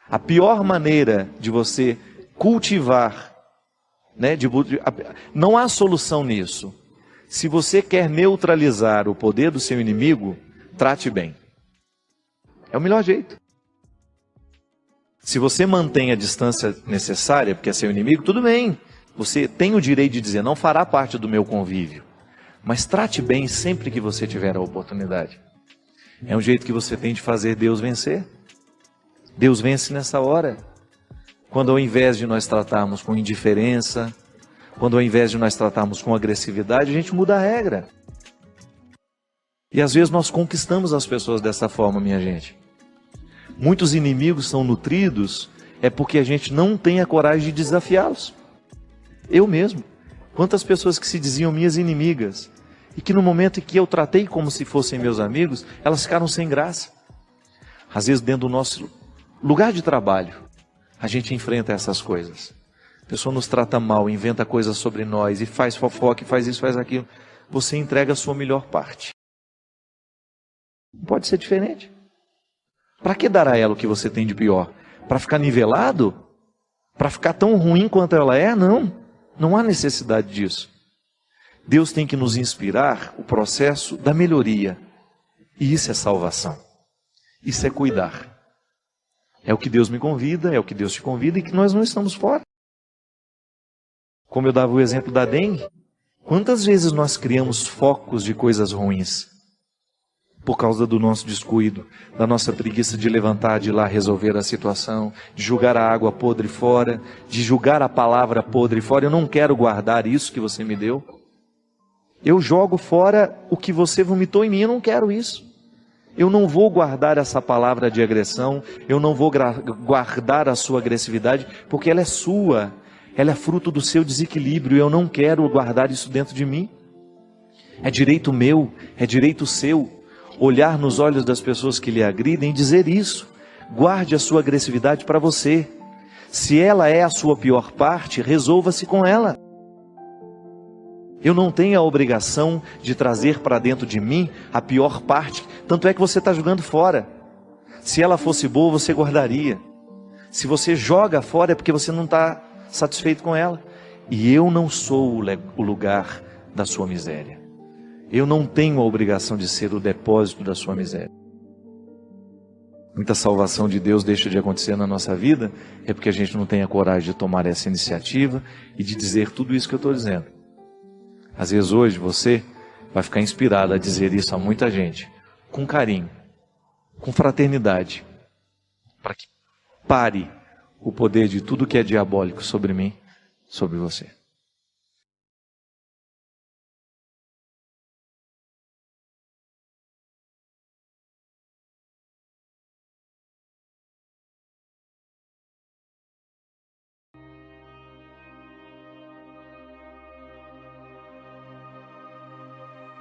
A pior maneira de você cultivar, não há solução nisso. Se você quer neutralizar o poder do seu inimigo, trate bem. É o melhor jeito. Se você mantém a distância necessária, porque é seu inimigo, tudo bem. Você tem o direito de dizer, não fará parte do meu convívio. Mas trate bem sempre que você tiver a oportunidade. É um jeito que você tem de fazer Deus vencer. Deus vence nessa hora. Quando ao invés de nós tratarmos com indiferença, quando ao invés de nós tratarmos com agressividade, a gente muda a regra. E às vezes nós conquistamos as pessoas dessa forma, minha gente. Muitos inimigos são nutridos é porque a gente não tem a coragem de desafiá-los. Eu mesmo. Quantas pessoas que se diziam minhas inimigas e que no momento em que eu tratei como se fossem meus amigos, elas ficaram sem graça. Às vezes dentro do nosso lugar de trabalho, a gente enfrenta essas coisas. A pessoa nos trata mal, inventa coisas sobre nós e faz fofoca, e faz isso, faz aquilo. Você entrega a sua melhor parte. Não pode ser diferente. Para que dar a ela o que você tem de pior? Para ficar nivelado? Para ficar tão ruim quanto ela é? Não. Não há necessidade disso. Deus tem que nos inspirar o processo da melhoria. E isso é salvação. Isso é cuidar. É o que Deus me convida, é o que Deus te convida e que nós não estamos fora. Como eu dava o exemplo da dengue, quantas vezes nós criamos focos de coisas ruins? Por causa do nosso descuido, da nossa preguiça de levantar, de ir lá resolver a situação, de jogar a água podre fora, de jogar a palavra podre fora. Eu não quero guardar isso que você me deu. Eu jogo fora o que você vomitou em mim, eu não quero isso. Eu não vou guardar essa palavra de agressão, eu não vou guardar a sua agressividade, porque ela é sua, ela é fruto do seu desequilíbrio, eu não quero guardar isso dentro de mim. É direito meu, é direito seu. Olhar nos olhos das pessoas que lhe agridem e dizer isso. Guarde a sua agressividade para você. Se ela é a sua pior parte, resolva-se com ela. Eu não tenho a obrigação de trazer para dentro de mim a pior parte. Tanto é que você está jogando fora. Se ela fosse boa, você guardaria. Se você joga fora, é porque você não está satisfeito com ela. E eu não sou o lugar da sua miséria. Eu não tenho a obrigação de ser o depósito da sua miséria. Muita salvação de Deus deixa de acontecer na nossa vida, é porque a gente não tem a coragem de tomar essa iniciativa e de dizer tudo isso que eu estou dizendo. Às vezes hoje você vai ficar inspirado a dizer isso a muita gente, com carinho, com fraternidade, para que pare o poder de tudo que é diabólico sobre mim, sobre você.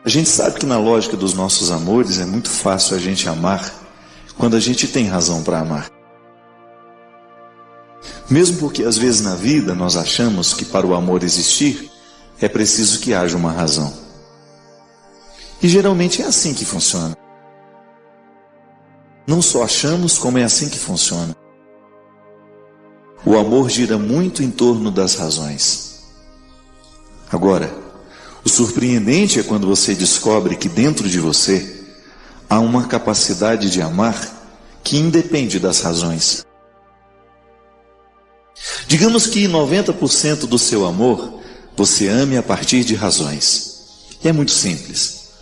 A gente sabe que na lógica dos nossos amores é muito fácil a gente amar quando a gente tem razão para amar. Mesmo porque às vezes na vida nós achamos que para o amor existir é preciso que haja uma razão. E geralmente é assim que funciona. Não só achamos, como é assim que funciona. O amor gira muito em torno das razões. Agora, o surpreendente é quando você descobre que dentro de você há uma capacidade de amar que independe das razões. Digamos que 90% do seu amor você ame a partir de razões. E é muito simples.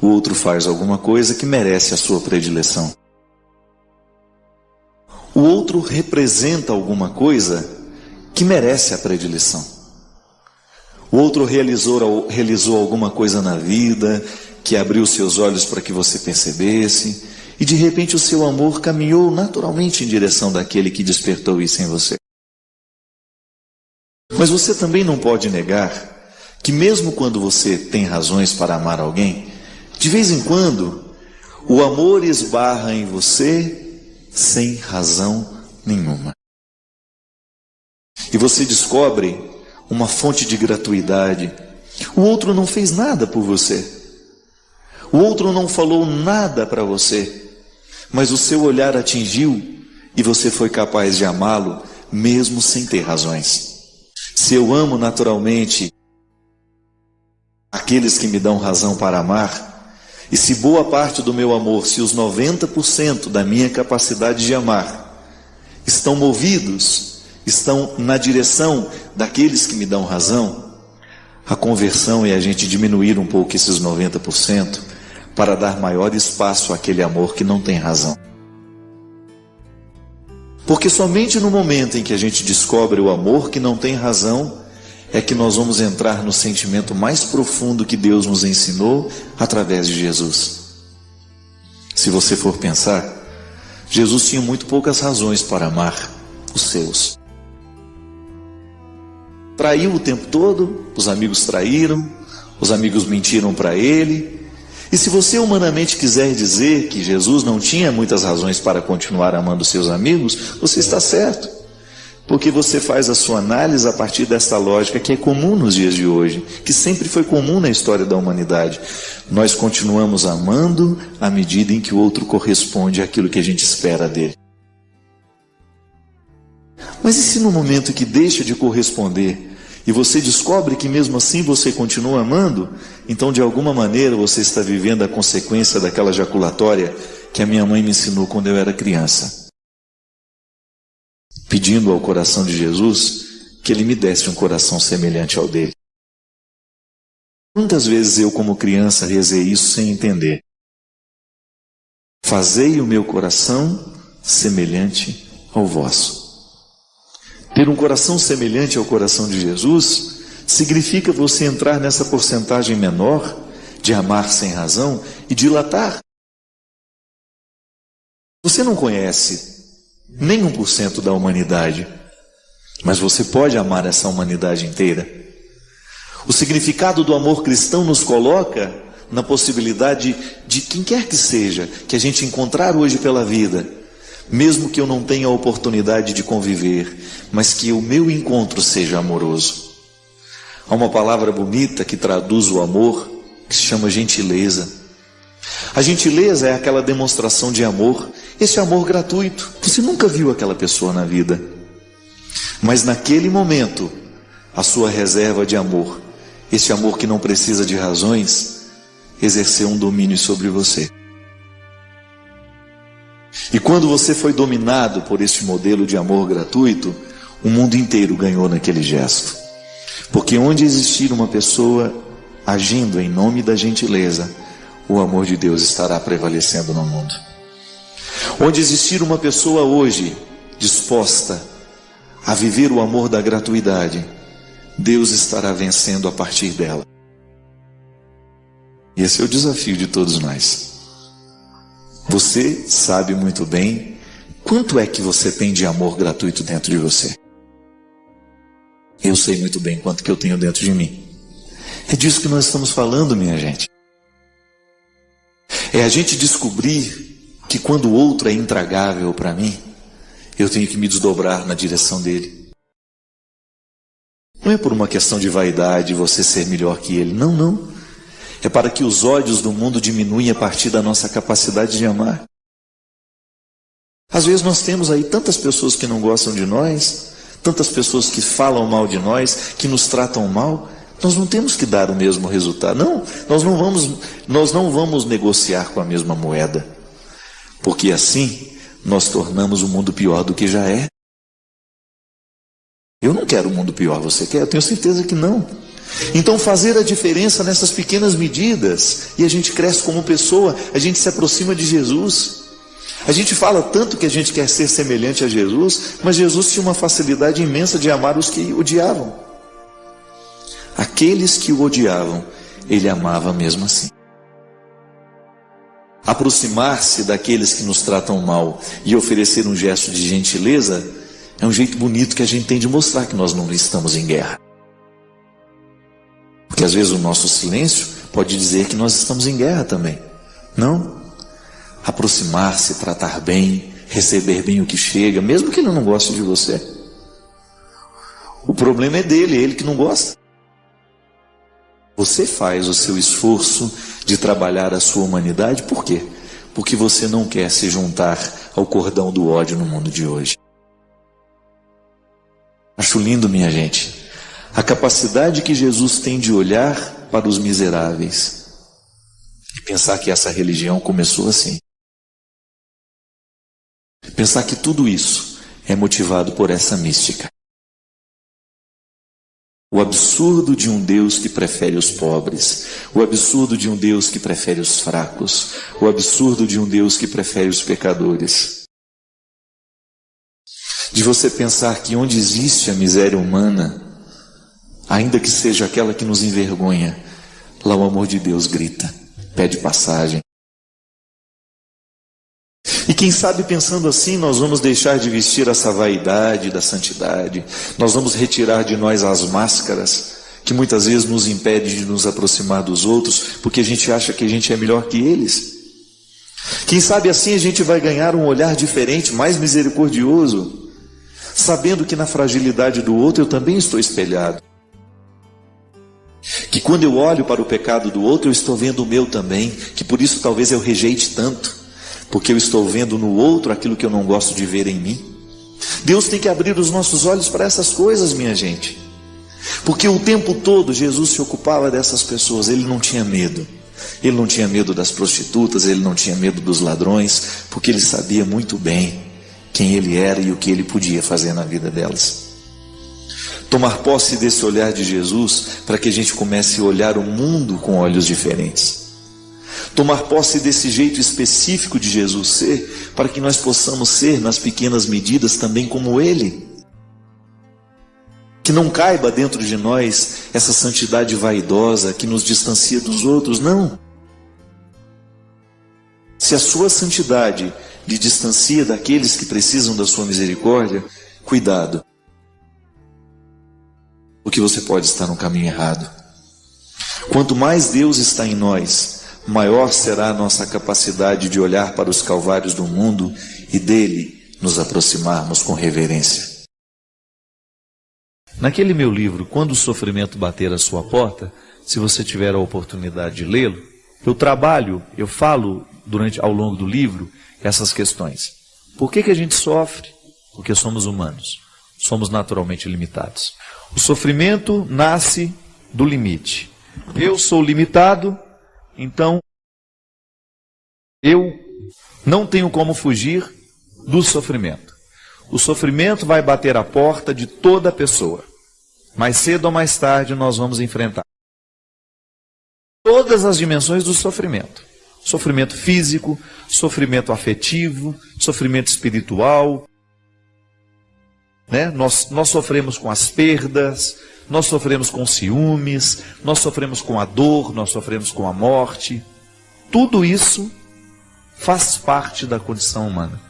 O outro faz alguma coisa que merece a sua predileção. O outro representa alguma coisa que merece a predileção. O outro realizou alguma coisa na vida, que abriu seus olhos para que você percebesse, e de repente o seu amor caminhou naturalmente em direção daquele que despertou isso em você. Mas você também não pode negar que mesmo quando você tem razões para amar alguém, de vez em quando o amor esbarra em você sem razão nenhuma. E você descobre uma fonte de gratuidade. O outro não fez nada por você. O outro não falou nada para você. Mas o seu olhar atingiu e você foi capaz de amá-lo mesmo sem ter razões. Se eu amo naturalmente aqueles que me dão razão para amar, e se boa parte do meu amor, se os 90% da minha capacidade de amar estão movidos, estão na direção daqueles que me dão razão, a conversão é a gente diminuir um pouco esses 90% para dar maior espaço àquele amor que não tem razão. Porque somente no momento em que a gente descobre o amor que não tem razão, é que nós vamos entrar no sentimento mais profundo que Deus nos ensinou através de Jesus. Se você for pensar, Jesus tinha muito poucas razões para amar os seus. Traiu o tempo todo, os amigos traíram, os amigos mentiram para ele. E se você humanamente quiser dizer que Jesus não tinha muitas razões para continuar amando seus amigos, você está certo. Porque você faz a sua análise a partir dessa lógica que é comum nos dias de hoje, que sempre foi comum na história da humanidade. Nós continuamos amando à medida em que o outro corresponde àquilo que a gente espera dele. Mas e se no momento que deixa de corresponder e você descobre que mesmo assim você continua amando, então de alguma maneira você está vivendo a consequência daquela jaculatória que a minha mãe me ensinou quando eu era criança, pedindo ao coração de Jesus que ele me desse um coração semelhante ao dele. Quantas vezes eu, como criança, rezei isso sem entender? Fazei o meu coração semelhante ao vosso. Ter um coração semelhante ao coração de Jesus significa você entrar nessa porcentagem menor de amar sem razão e dilatar. Você não conhece nem 1% da humanidade, mas você pode amar essa humanidade inteira. O significado do amor cristão nos coloca na possibilidade de quem quer que seja que a gente encontrar hoje pela vida, mesmo que eu não tenha a oportunidade de conviver, mas que o meu encontro seja amoroso. Há uma palavra bonita que traduz o amor, que se chama gentileza. A gentileza é aquela demonstração de amor, esse amor gratuito. Você nunca viu aquela pessoa na vida, mas naquele momento, a sua reserva de amor, esse amor que não precisa de razões, exerceu um domínio sobre você. E quando você foi dominado por esse modelo de amor gratuito, o mundo inteiro ganhou naquele gesto. Porque onde existir uma pessoa agindo em nome da gentileza, o amor de Deus estará prevalecendo no mundo. Onde existir uma pessoa hoje disposta a viver o amor da gratuidade, Deus estará vencendo a partir dela. E esse é o desafio de todos nós. Você sabe muito bem quanto é que você tem de amor gratuito dentro de você. Eu sei muito bem quanto que eu tenho dentro de mim. É disso que nós estamos falando, minha gente. É a gente descobrir que quando o outro é intragável para mim, eu tenho que me desdobrar na direção dele. Não é por uma questão de vaidade, você ser melhor que ele. Não, não. É para que os ódios do mundo diminuem a partir da nossa capacidade de amar. Às vezes nós temos aí tantas pessoas que não gostam de nós, tantas pessoas que falam mal de nós, que nos tratam mal. Nós não temos que dar o mesmo resultado. Não, nós não vamos negociar com a mesma moeda. Porque assim nós tornamos o mundo pior do que já é. Eu não quero um mundo pior, você quer? Eu tenho certeza que não. Então fazer a diferença nessas pequenas medidas, e a gente cresce como pessoa, a gente se aproxima de Jesus. A gente fala tanto que a gente quer ser semelhante a Jesus, mas Jesus tinha uma facilidade imensa de amar os que o odiavam. Aqueles que o odiavam, ele amava mesmo assim. Aproximar-se daqueles que nos tratam mal e oferecer um gesto de gentileza é um jeito bonito que a gente tem de mostrar que nós não estamos em guerra. Porque às vezes o nosso silêncio pode dizer que nós estamos em guerra também. Não. Aproximar-se, tratar bem, receber bem o que chega, mesmo que ele não goste de você. O problema é dele, é ele que não gosta. Você faz o seu esforço de trabalhar a sua humanidade, por quê? Porque você não quer se juntar ao cordão do ódio no mundo de hoje. Acho lindo, minha gente, a capacidade que Jesus tem de olhar para os miseráveis e pensar que essa religião começou assim. Pensar que tudo isso é motivado por essa mística. O absurdo de um Deus que prefere os pobres, o absurdo de um Deus que prefere os fracos, o absurdo de um Deus que prefere os pecadores. De você pensar que onde existe a miséria humana, ainda que seja aquela que nos envergonha, lá o amor de Deus grita, pede passagem. E quem sabe pensando assim, nós vamos deixar de vestir essa vaidade da santidade, nós vamos retirar de nós as máscaras que muitas vezes nos impedem de nos aproximar dos outros, porque a gente acha que a gente é melhor que eles. Quem sabe assim a gente vai ganhar um olhar diferente, mais misericordioso, sabendo que na fragilidade do outro eu também estou espelhado. Que quando eu olho para o pecado do outro, eu estou vendo o meu também, que por isso talvez eu rejeite tanto, porque eu estou vendo no outro aquilo que eu não gosto de ver em mim. Deus tem que abrir os nossos olhos para essas coisas, minha gente. Porque o tempo todo Jesus se ocupava dessas pessoas, ele não tinha medo. Ele não tinha medo das prostitutas, ele não tinha medo dos ladrões, porque ele sabia muito bem quem ele era e o que ele podia fazer na vida delas. Tomar posse desse olhar de Jesus para que a gente comece a olhar o mundo com olhos diferentes. Tomar posse desse jeito específico de Jesus ser, para que nós possamos ser nas pequenas medidas também como ele. Que não caiba dentro de nós essa santidade vaidosa que nos distancia dos outros, não. Se a sua santidade lhe distancia daqueles que precisam da sua misericórdia, cuidado, porque você pode estar no caminho errado. Quanto mais Deus está em nós, maior será a nossa capacidade de olhar para os calvários do mundo e dele nos aproximarmos com reverência. Naquele meu livro, Quando o Sofrimento Bater a Sua Porta, se você tiver a oportunidade de lê-lo, eu falo ao longo do livro essas questões. Por que a gente sofre? Porque somos humanos, somos naturalmente limitados. O sofrimento nasce do limite. Eu sou limitado, então eu não tenho como fugir do sofrimento. O sofrimento vai bater a porta de toda pessoa. Mais cedo ou mais tarde nós vamos enfrentar todas as dimensões do sofrimento. Sofrimento físico, sofrimento afetivo, sofrimento espiritual. Nós sofremos com as perdas, nós sofremos com ciúmes, nós sofremos com a dor, nós sofremos com a morte. Tudo isso faz parte da condição humana.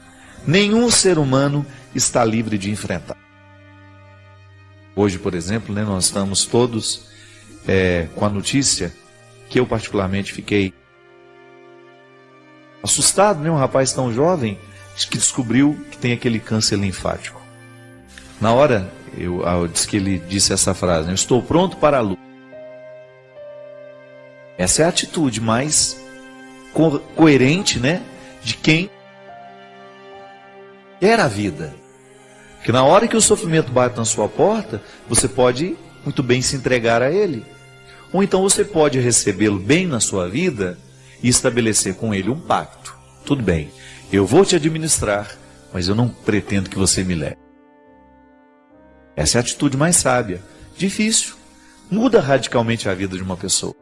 Nenhum ser humano está livre de enfrentar. Hoje, por exemplo, nós estamos todos com a notícia que eu particularmente fiquei assustado, um rapaz tão jovem que descobriu que tem aquele câncer linfático. Na hora, eu disse que ele disse essa frase, eu estou pronto para a luta. Essa é a atitude mais coerente, de quem quer a vida. Que na hora que o sofrimento bate na sua porta, você pode muito bem se entregar a ele. Ou então você pode recebê-lo bem na sua vida e estabelecer com ele um pacto. Tudo bem, eu vou te administrar, mas eu não pretendo que você me leve. Essa é a atitude mais sábia. Difícil. Muda radicalmente a vida de uma pessoa.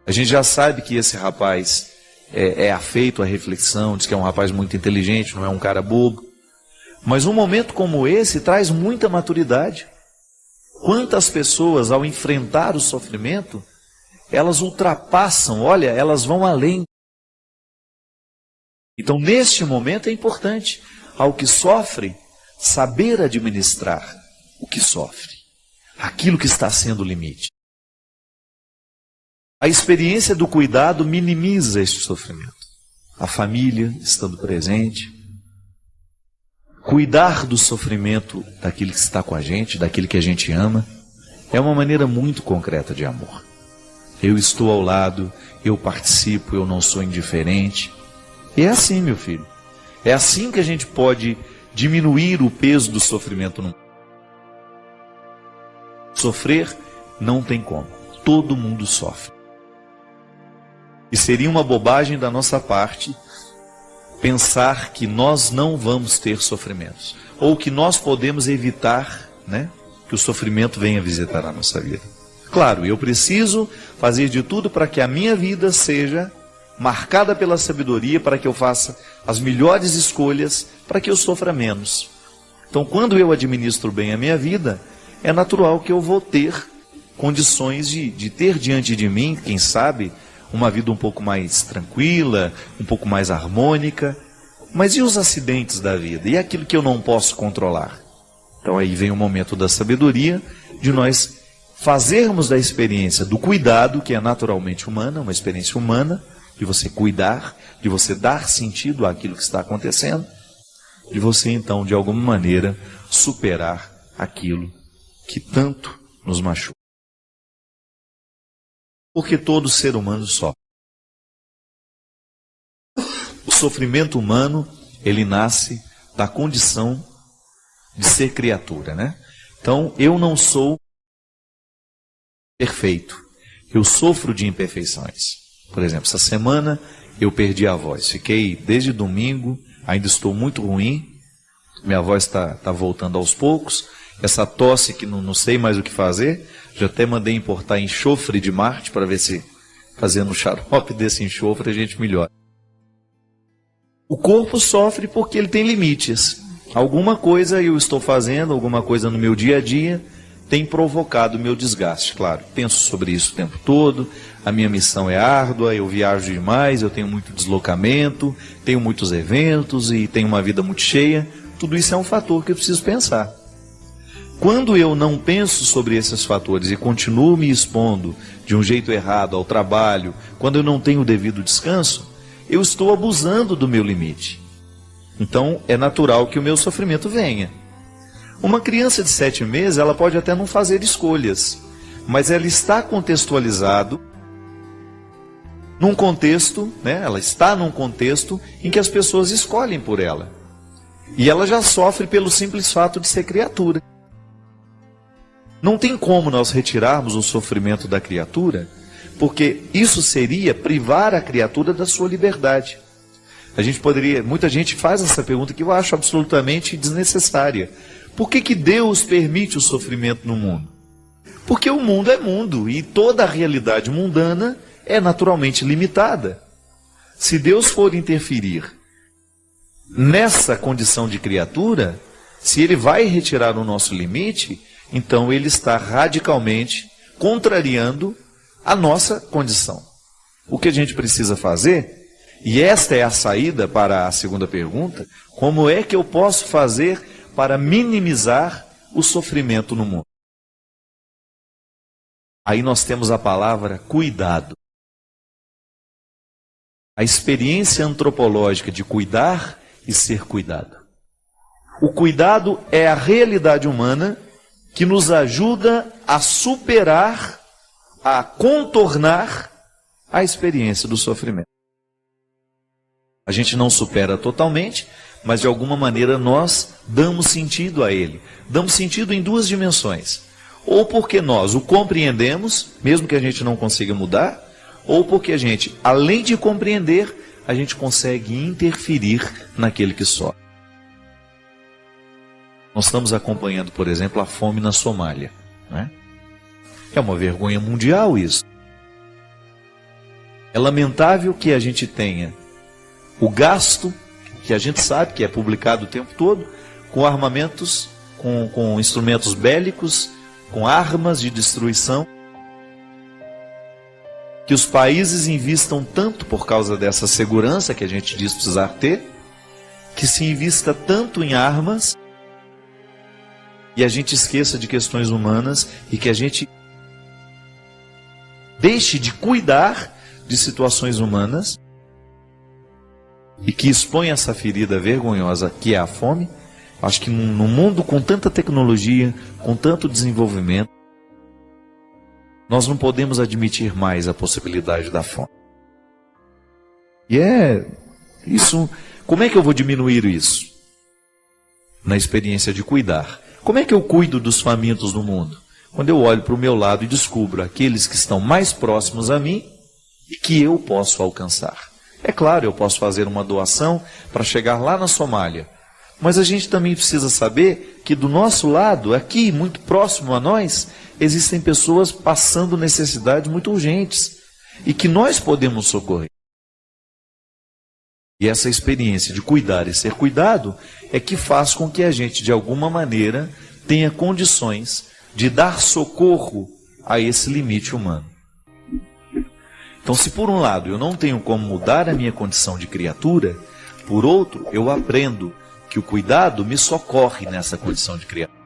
A gente já sabe que esse rapaz é afeito à reflexão, diz que é um rapaz muito inteligente, não é um cara bobo. Mas um momento como esse traz muita maturidade. Quantas pessoas, ao enfrentar o sofrimento, elas ultrapassam, elas vão além. Então, neste momento é importante, ao que sofre, saber administrar o que sofre, aquilo que está sendo o limite. A experiência do cuidado minimiza este sofrimento. A família estando presente. Cuidar do sofrimento daquele que está com a gente, daquele que a gente ama, é uma maneira muito concreta de amor. Eu estou ao lado, eu participo, eu não sou indiferente. E é assim, meu filho. É assim que a gente pode diminuir o peso do sofrimento no mundo. Sofrer não tem como. Todo mundo sofre. E seria uma bobagem da nossa parte pensar que nós não vamos ter sofrimentos, ou que nós podemos evitar, que o sofrimento venha visitar a nossa vida. Claro, eu preciso fazer de tudo para que a minha vida seja marcada pela sabedoria, para que eu faça as melhores escolhas, para que eu sofra menos. Então, quando eu administro bem a minha vida, é natural que eu vou ter condições de ter diante de mim, quem sabe, uma vida um pouco mais tranquila, um pouco mais harmônica. Mas e os acidentes da vida? E aquilo que eu não posso controlar? Então aí vem o momento da sabedoria, de nós fazermos da experiência do cuidado, que é naturalmente humana, uma experiência humana, de você cuidar, de você dar sentido àquilo que está acontecendo, de você então, de alguma maneira, superar aquilo que tanto nos machuca. Porque todo ser humano sofre. O sofrimento humano, ele nasce da condição de ser criatura, né? Então, eu não sou perfeito. Eu sofro de imperfeições. Por exemplo, essa semana eu perdi a voz. Fiquei desde domingo, ainda estou muito ruim. Minha voz está voltando aos poucos. Essa tosse que não sei mais o que fazer. Já até mandei importar enxofre de Marte para ver se fazendo o xarope desse enxofre a gente melhora. O corpo sofre porque ele tem limites. Alguma coisa eu estou fazendo, alguma coisa no meu dia a dia tem provocado o meu desgaste. Claro, penso sobre isso o tempo todo, a minha missão é árdua, eu viajo demais, eu tenho muito deslocamento, tenho muitos eventos e tenho uma vida muito cheia. Tudo isso é um fator que eu preciso pensar. Quando eu não penso sobre esses fatores e continuo me expondo de um jeito errado ao trabalho, quando eu não tenho o devido descanso, eu estou abusando do meu limite. Então, é natural que o meu sofrimento venha. Uma criança de 7 meses, ela pode até não fazer escolhas, mas ela está contextualizado num contexto, né? Ela está num contexto em que as pessoas escolhem por ela. E ela já sofre pelo simples fato de ser criatura. Não tem como nós retirarmos o sofrimento da criatura, porque isso seria privar a criatura da sua liberdade. Muita gente faz essa pergunta que eu acho absolutamente desnecessária. Por que Deus permite o sofrimento no mundo? Porque o mundo é mundo e toda a realidade mundana é naturalmente limitada. Se Deus for interferir nessa condição de criatura, se Ele vai retirar o nosso limite, então Ele está radicalmente contrariando a nossa condição. O que a gente precisa fazer, e esta é a saída para a segunda pergunta, como é que eu posso fazer para minimizar o sofrimento no mundo? Aí nós temos a palavra cuidado. A experiência antropológica de cuidar e ser cuidado. O cuidado é a realidade humana que nos ajuda a superar, a contornar a experiência do sofrimento. A gente não supera totalmente, mas de alguma maneira nós damos sentido a ele. Damos sentido em duas dimensões. Ou porque nós o compreendemos, mesmo que a gente não consiga mudar, ou porque a gente, além de compreender, a gente consegue interferir naquele que sofre. Nós estamos acompanhando, por exemplo, a fome na Somália, né? É uma vergonha mundial isso. É lamentável que a gente tenha o gasto, que a gente sabe que é publicado o tempo todo, com armamentos, com instrumentos bélicos, com armas de destruição, que os países invistam tanto por causa dessa segurança que a gente diz precisar ter, que se invista tanto em armas, e a gente esqueça de questões humanas, e que a gente deixe de cuidar de situações humanas, e que expõe essa ferida vergonhosa que é a fome. Acho que num mundo com tanta tecnologia, com tanto desenvolvimento, nós não podemos admitir mais a possibilidade da fome. E isso, como é que eu vou diminuir isso? Na experiência de cuidar. Como é que eu cuido dos famintos do mundo? Quando eu olho para o meu lado e descubro aqueles que estão mais próximos a mim e que eu posso alcançar. É claro, eu posso fazer uma doação para chegar lá na Somália, mas a gente também precisa saber que do nosso lado, aqui, muito próximo a nós, existem pessoas passando necessidades muito urgentes e que nós podemos socorrer. E essa experiência de cuidar e ser cuidado é que faz com que a gente, de alguma maneira, tenha condições de dar socorro a esse limite humano. Então, se por um lado eu não tenho como mudar a minha condição de criatura, por outro, eu aprendo que o cuidado me socorre nessa condição de criatura.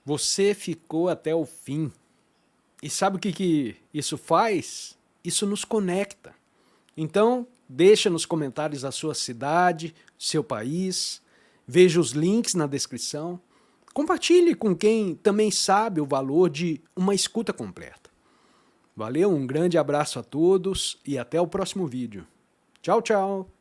Você ficou até o fim. E sabe o que isso faz? Isso nos conecta. Então, deixa nos comentários a sua cidade, seu país, veja os links na descrição. Compartilhe com quem também sabe o valor de uma escuta completa. Valeu, um grande abraço a todos e até o próximo vídeo. Tchau, tchau!